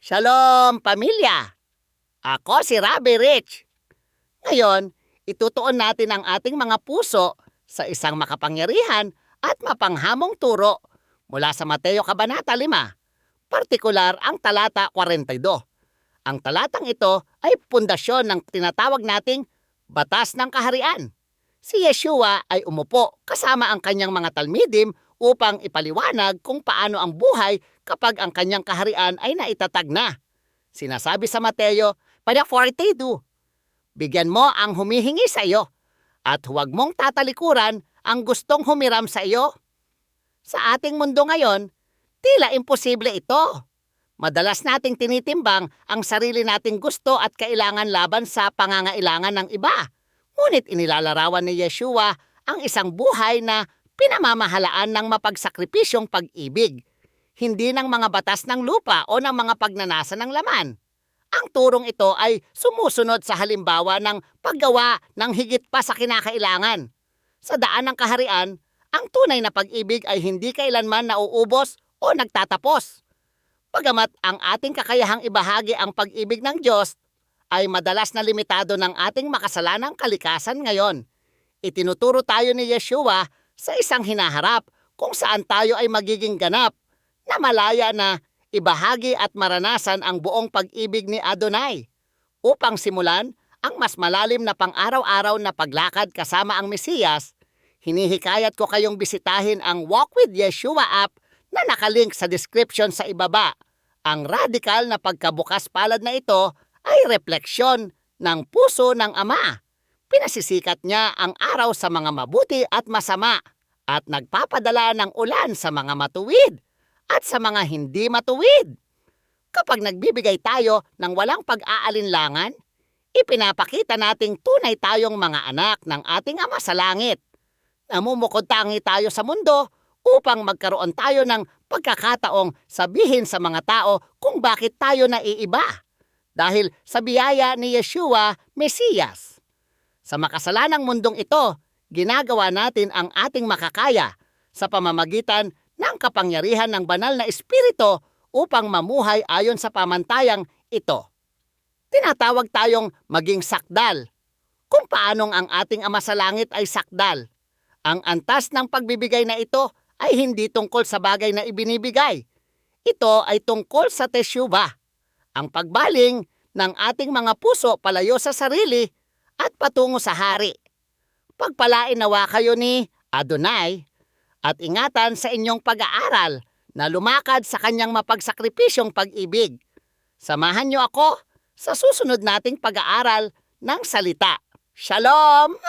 Shalom, pamilya! Ako si Rabbi Rich. Ngayon, itutuon natin ang ating mga puso sa isang makapangyarihan at mapanghamong turo mula sa Mateo Kabanata 5, partikular ang talata 42. Ang talatang ito ay pundasyon ng tinatawag nating Batas ng Kaharian. Si Yeshua ay umupo kasama ang kanyang mga talmidim upang ipaliwanag kung paano ang buhay kapag ang kanyang kaharian ay naitatag na. Sinasabi sa Mateo, "Pada 42, bigyan mo ang humihingi sa iyo at huwag mong tatalikuran ang gustong humiram sa iyo." Sa ating mundo ngayon, tila imposible ito. Madalas nating tinitimbang ang sarili nating gusto at kailangan laban sa pangangailangan ng iba. Ngunit inilalarawan ni Yeshua ang isang buhay na pinamamahalaan ng mapagsakripisyong pag-ibig, hindi ng mga batas ng lupa o ng mga pagnanasa ng laman. Ang turong ito ay sumusunod sa halimbawa ng paggawa ng higit pa sa kinakailangan. Sa daan ng kaharian, ang tunay na pag-ibig ay hindi kailanman nauubos o nagtatapos. Bagamat ang ating kakayahang ibahagi ang pag-ibig ng Diyos ay madalas na limitado ng ating makasalanang kalikasan ngayon, itinuturo tayo ni Yeshua sa isang hinaharap kung saan tayo ay magiging ganap na malaya na ibahagi at maranasan ang buong pag-ibig ni Adonai. Upang simulan ang mas malalim na pang-araw-araw na paglakad kasama ang Mesiyas, hinihikayat ko kayong bisitahin ang Walk with Yeshua app na nakalink sa description sa ibaba. Ang radikal na pagkabukas palad na ito ay refleksyon ng puso ng Ama. Pinasisikat niya ang araw sa mga mabuti at masama at nagpapadala ng ulan sa mga matuwid at sa mga hindi matuwid. Kapag nagbibigay tayo ng walang pag-aalinlangan, ipinapakita nating tunay tayong mga anak ng ating Ama sa langit. Namumukod tangi tayo sa mundo upang magkaroon tayo ng pagkakataong sabihin sa mga tao kung bakit tayo naiiba. Dahil sa biyaya ni Yeshua, Mesiyas. Sa makasalanang mundong ito, ginagawa natin ang ating makakaya sa pamamagitan ng kapangyarihan ng banal na Espiritu upang mamuhay ayon sa pamantayang ito. Tinatawag tayong maging sakdal. Kung paanong ang ating Ama sa Langit ay sakdal. Ang antas ng pagbibigay na ito ay hindi tungkol sa bagay na ibinibigay. Ito ay tungkol sa teshuvah, ang pagbaling ng ating mga puso palayo sa sarili at patungo sa hari. Pagpalain nawa kayo ni Adonai at ingatan sa inyong pag-aaral na lumakad sa kanyang mapagsakripisyong pag-ibig. Samahan niyo ako sa susunod nating pag-aaral ng salita. Shalom!